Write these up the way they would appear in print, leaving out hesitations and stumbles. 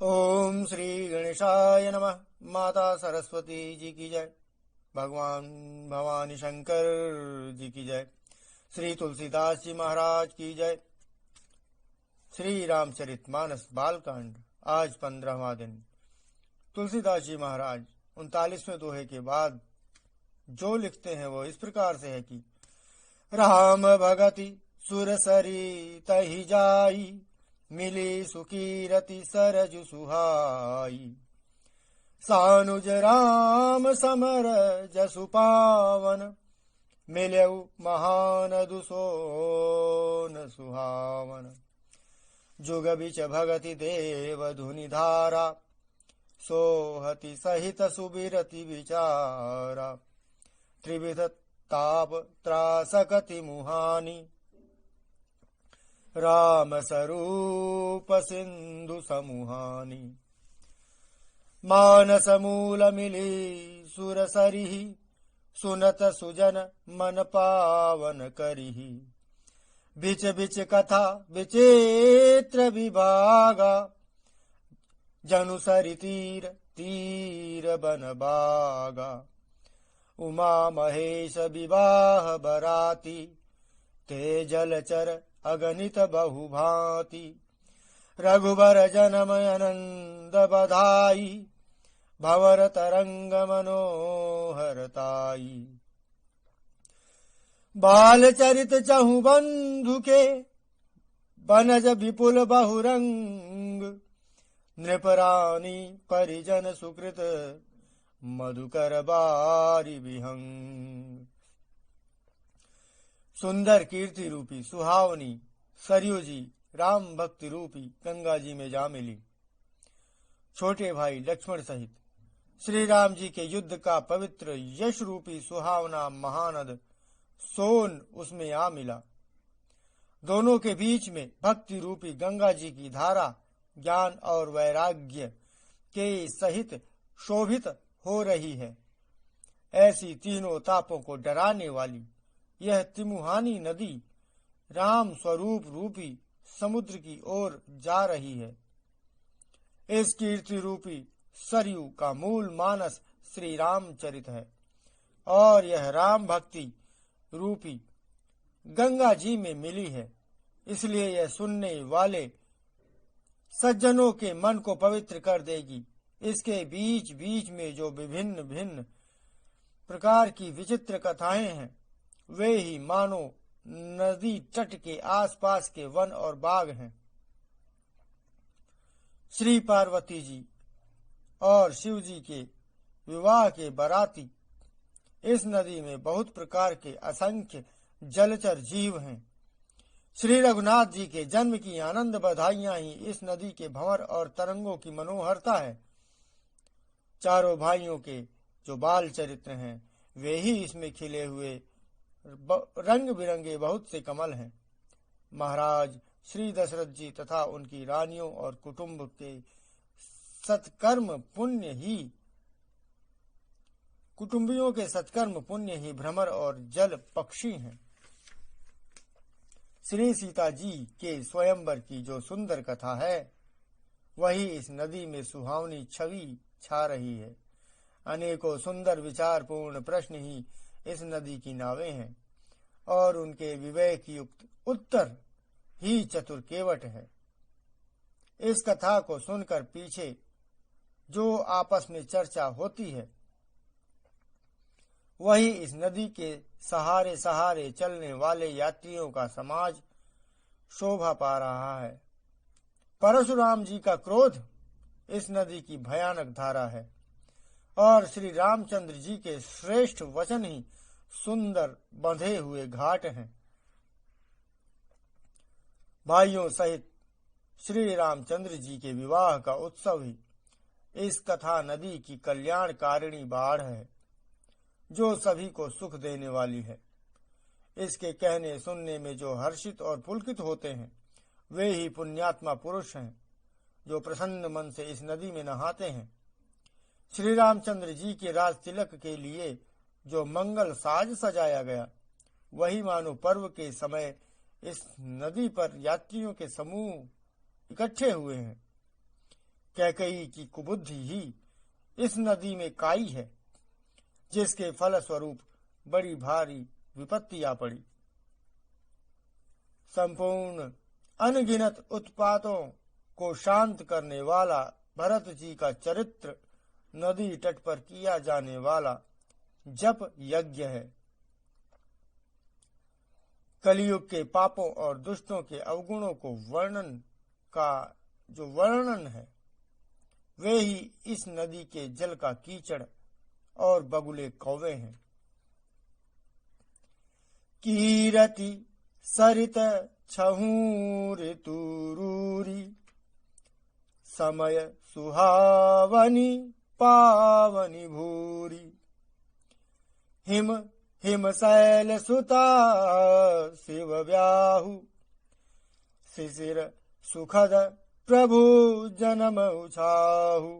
ओम श्री गणेशाय नमः। माता सरस्वती जी की जय। भगवान भवानी शंकर जी की जय। श्री तुलसीदास जी महाराज की जय। श्री रामचरितमानस बालकांड। आज 15वां दिन। तुलसीदास जी महाराज 39वें दोहे के बाद जो लिखते हैं वो इस प्रकार से है कि राम भगति सुरसरी तहि जाई, मिली सुकीरति सरजु सुहाई। सानुज राम समर जसु पावन, मिलऊ महानदु सोन सुहावन। जुग बिच भगति देव धुनि धारा, सोहति सहित सुबिरति विचारा। त्रिविध ताप त्रासकति मुहानी, राम स्वरूप सिंधु समुहानी। मानस मूल मिली सुरसरिहि, सुनत सुजन मन पावन करिहि। बिच बिच कथा विचित्र विभागा, जनु सरि तीर तीर बन बागा। उमा महेश विवाह बराती, ते जलचर अगणित बहु भांति। रघुबर जन्म आनंद बधाई, भंवर तरंग मनोहरताई। बाल चरित चहु बंधु के, बनज विपुल बहुरंग। नृपरानी परिजन सुकृत, मधुकर बारी विहंग। सुंदर कीर्ति रूपी सुहावनी सरयू जी राम भक्ति रूपी गंगा जी में जा मिली। छोटे भाई लक्ष्मण सहित श्री राम जी के युद्ध का पवित्र यश रूपी सुहावना महानद सोन उसमें आ मिला। दोनों के बीच में भक्ति रूपी गंगा जी की धारा ज्ञान और वैराग्य के सहित शोभित हो रही है। ऐसी तीनों तापों को डराने वाली यह तिमुहानी नदी राम स्वरूप रूपी समुद्र की ओर जा रही है। इस कीर्ति रूपी सरयू का मूल मानस श्री रामचरित है और यह राम भक्ति रूपी गंगा जी में मिली है। इसलिए यह सुनने वाले सज्जनों के मन को पवित्र कर देगी। इसके बीच बीच में जो विभिन्न भिन्न प्रकार की विचित्र कथाएं हैं, वे ही मानो नदी तट के आसपास के वन और बाग हैं। श्री पार्वती जी और शिव जी के विवाह के बराती इस नदी में बहुत प्रकार के असंख्य जलचर जीव हैं। श्री रघुनाथ जी के जन्म की आनंद बधाइयां ही इस नदी के भंवर और तरंगों की मनोहरता है। चारों भाइयों के जो बाल चरित्र हैं, वे ही इसमें खिले हुए रंग बिरंगे बहुत से कमल हैं। महाराज श्री दशरथ जी तथा उनकी रानियों और कुटुंब के सत्कर्म पुण्य ही कुटुंबियों के सत्कर्म पुण्य ही भ्रमर और जल पक्षी हैं। श्री सीता जी के स्वयंवर की जो सुंदर कथा है, वही इस नदी में सुहावनी छवि छा रही है। अनेकों सुंदर विचारपूर्ण प्रश्न ही इस नदी की नावें हैं और उनके विवेक युक्त उत्तर ही चतुर केवट है। इस कथा को सुनकर पीछे जो आपस में चर्चा होती है, वही इस नदी के सहारे सहारे चलने वाले यात्रियों का समाज शोभा पा रहा है। परशुराम जी का क्रोध इस नदी की भयानक धारा है और श्री रामचंद्र जी के श्रेष्ठ वचन ही सुंदर बंधे हुए घाट हैं। भाइयों सहित श्री रामचंद्र जी के विवाह का उत्सव ही इस कथा नदी की कल्याणकारिणी बाढ़ है, जो सभी को सुख देने वाली है। इसके कहने सुनने में जो हर्षित और पुलकित होते हैं, वे ही पुण्यात्मा पुरुष हैं, जो प्रसन्न मन से इस नदी में नहाते हैं। श्री रामचंद्र जी के राज तिलक के लिए जो मंगल साज सजाया गया, वही मानो पर्व के समय इस नदी पर यात्रियों के समूह इकट्ठे हुए हैं। कैकेयी की कुबुद्धि ही इस नदी में काई है, जिसके फल स्वरूप बड़ी भारी विपत्ति आ पड़ी। संपूर्ण अनगिनत उत्पातों को शांत करने वाला भरत जी का चरित्र नदी तट पर किया जाने वाला जप यज्ञ है। कलयुग के पापों और दुष्टों के अवगुणों को वर्णन का जो वर्णन है, वे ही इस नदी के जल का कीचड़ और बगुले कौवे हैं। कीरति सरित छहू ऋतुरूरी, समय सुहावनी पावनी भूरी। हिम हिम शैल सुता शिव व्याहु, शिशिर सुखद प्रभु जन्म उछाहु।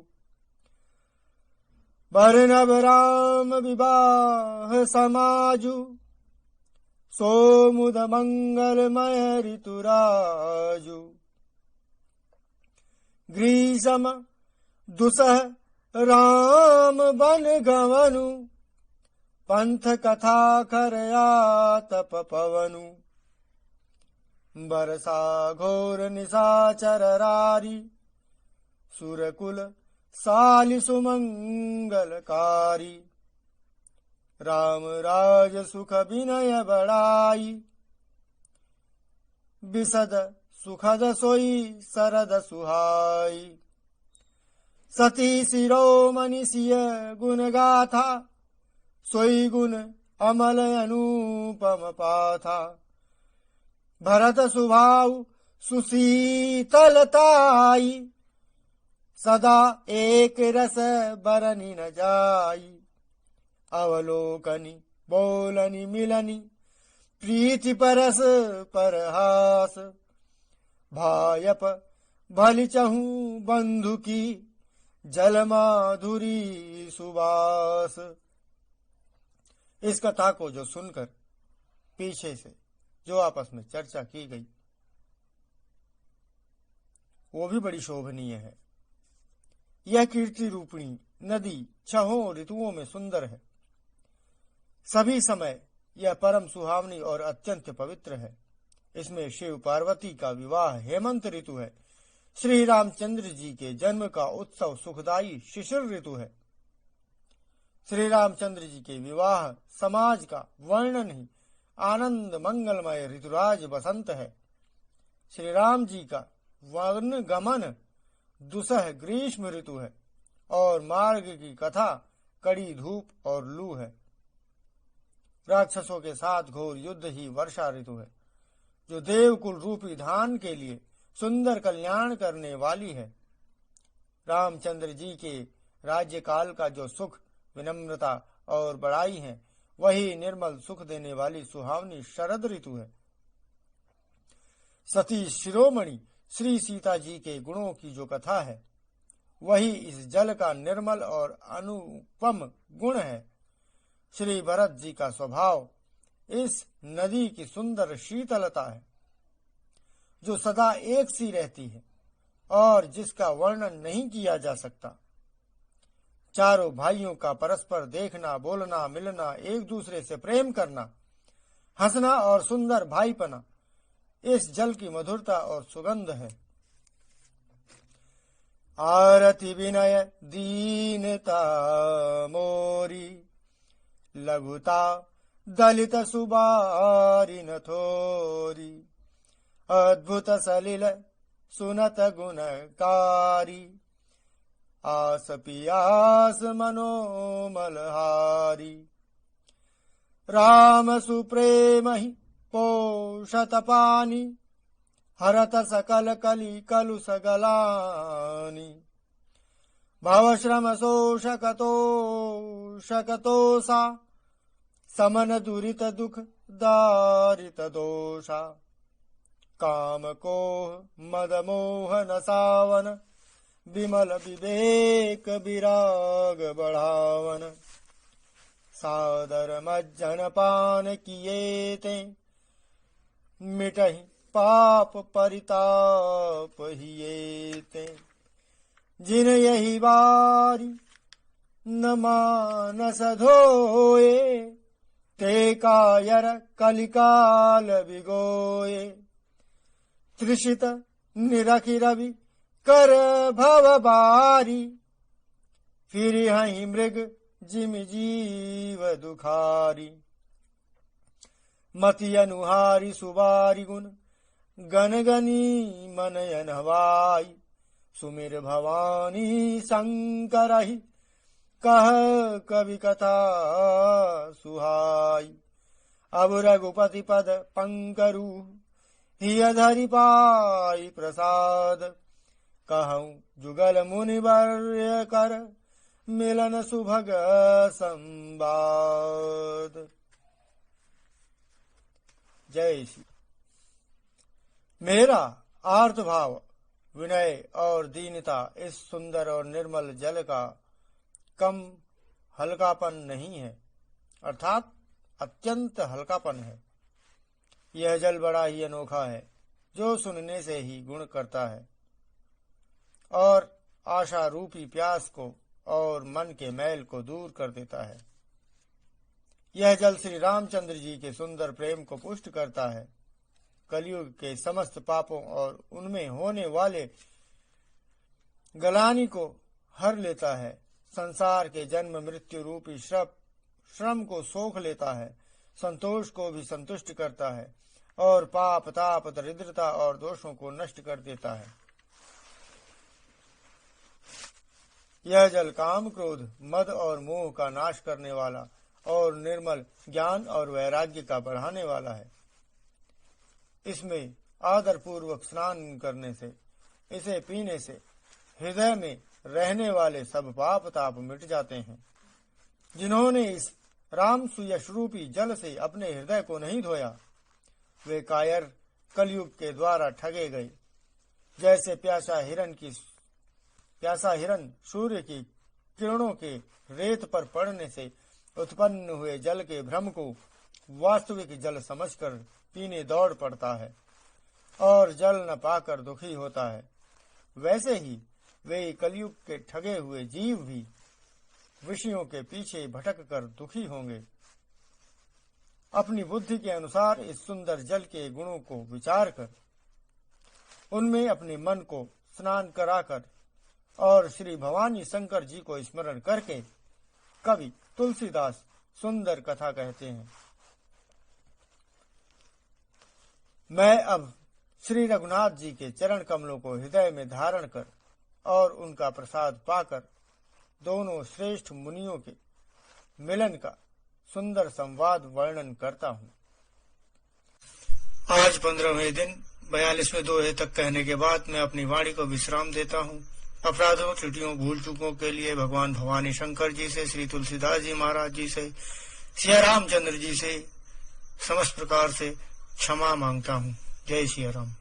बरनब राम विवाह समाजु, सोमुद मंगलमय ऋतुराजु। ग्रीष्म दुसह राम बन गवनु, पंथ कथा करया तप पवनु। बरसा घोर निशाचर रारी, सुरकुल सालि सुमंगलकारी। राम राज सुख विनय बड़ाई, बिसद सुखद सोई सरद सुहाई। सती शिरोमणि सिय गुण गाथा, सोई गुण अमल अनुपम पाथा। भरत सुभाव सुशीतलताई, सदा एक रस बरनि न जाई। अवलोकनी बोलनी मिलनी, प्रीति परस परहास। भायप भली चहु बंधु की, जल माधुरी सुबास। इस कथा को जो सुनकर पीछे से जो आपस में चर्चा की गई, वो भी बड़ी शोभनीय है। यह कीर्ति रूपिणी नदी छहों ऋतुओं में सुंदर है। सभी समय यह परम सुहावनी और अत्यंत पवित्र है। इसमें शिव पार्वती का विवाह हेमंत ऋतु है। श्री रामचंद्र जी के जन्म का उत्सव सुखदायी शिशिर ऋतु है। श्री रामचंद्र जी के विवाह समाज का वर्णन ही आनंद मंगलमय ऋतुराज बसंत है। श्री राम जी का वन गमन दुसह ग्रीष्म ऋतु है और मार्ग की कथा कड़ी धूप और लू है। राक्षसों के साथ घोर युद्ध ही वर्षा ऋतु है, जो देवकुल रूपी धान के लिए सुंदर कल्याण करने वाली है। रामचंद्र जी के राज्यकाल का जो सुख, विनम्रता और बड़ाई है, वही निर्मल सुख देने वाली सुहावनी शरद ऋतु है। सती शिरोमणि श्री सीता जी के गुणों की जो कथा है, वही इस जल का निर्मल और अनुपम गुण है। श्री भरत जी का स्वभाव इस नदी की सुंदर शीतलता है, जो सदा एक सी रहती है और जिसका वर्णन नहीं किया जा सकता। चारों भाइयों का परस्पर देखना, बोलना, मिलना, एक दूसरे से प्रेम करना, हंसना और सुंदर भाईपना, इस जल की मधुरता और सुगंध है। आरती विनय दीनता मोरी, लघुता दलित सुबारी न थोरी। अद्भुत सलिल सुनत गुणकारी, आस पियास मनोमलहारी। राम सुप्रेम ही पोषत पानी, हरत सकल कली कलु सगलानी। भव श्रम शोषकतोषा, समन दुरित दुख दारित दोषा। काम कोह मद मोह नसावन, विमल विवेक विराग बढ़ावन। सादर मज्जन पान किए ते, मिटहि पाप परिताप हिये ते। जिन यही बारी न मानस धोए, ते कायर कलिकाल बिगोए। त्रिषित निरखि रवि कर भव बारी, फिर हई मृग जिम जीव दुखारी। मति अनुहारी सुबारी गुण, गन गनी मन अनवाई। सुमिर भवानी शंकरहि, कह कवि कथा सुहाई। अब रघुपति पद पंकरु, हिय धरि पाई प्रसाद। कहूँ जुगल मुनि वर्य कर, मिलन सुभग संवाद। जय श्री। मेरा आर्त भाव, विनय और दीनता इस सुंदर और निर्मल जल का कम हल्कापन नहीं है, अर्थात अत्यंत हल्कापन है। यह जल बड़ा ही अनोखा है, जो सुनने से ही गुण करता है और आशा रूपी प्यास को और मन के मैल को दूर कर देता है। यह जल श्री रामचंद्र जी के सुंदर प्रेम को पुष्ट करता है, कलयुग के समस्त पापों और उनमें होने वाले गलानी को हर लेता है, संसार के जन्म मृत्यु रूपी श्रम को सोख लेता है, संतोष को भी संतुष्ट करता है और पाप ताप दरिद्रता और दोषों को नष्ट कर देता है। यह जल काम क्रोध मद और मोह का नाश करने वाला और निर्मल ज्ञान और वैराग्य का बढ़ाने वाला है। इसमें आदर पूर्वक स्नान करने से, इसे पीने से हृदय में रहने वाले सब पाप ताप मिट जाते हैं। जिन्होंने इस राम सुयश रूपी जल से अपने हृदय को नहीं धोया, वे कायर कलयुग के द्वारा ठगे गए। जैसे प्यासा हिरन सूर्य की किरणों के रेत पर पड़ने से उत्पन्न हुए जल के भ्रम को वास्तविक जल समझकर पीने दौड़ पड़ता है और जल न पाकर दुखी होता है, वैसे ही वे कलयुग के ठगे हुए जीव भी विषयों के पीछे भटक कर दुखी होंगे। अपनी बुद्धि के अनुसार इस सुंदर जल के गुणों को विचार कर उनमें अपने मन को स्नान कराकर और श्री भवानी शंकर जी को स्मरण करके कवि तुलसीदास सुंदर कथा कहते हैं। मैं अब श्री रघुनाथ जी के चरण कमलों को हृदय में धारण कर और उनका प्रसाद पाकर दोनों श्रेष्ठ मुनियों के मिलन का सुंदर संवाद वर्णन करता हूँ। आज 15वें दिन 42वें दोहे तक कहने के बाद मैं अपनी वाणी को विश्राम देता हूँ। अपराधों त्रुटियों भूल चूकों के लिए भगवान भवानी शंकर जी से, श्री तुलसीदास जी महाराज जी से, सिया रामचंद्र जी से समस्त प्रकार से क्षमा मांगता हूँ। जय सिया राम।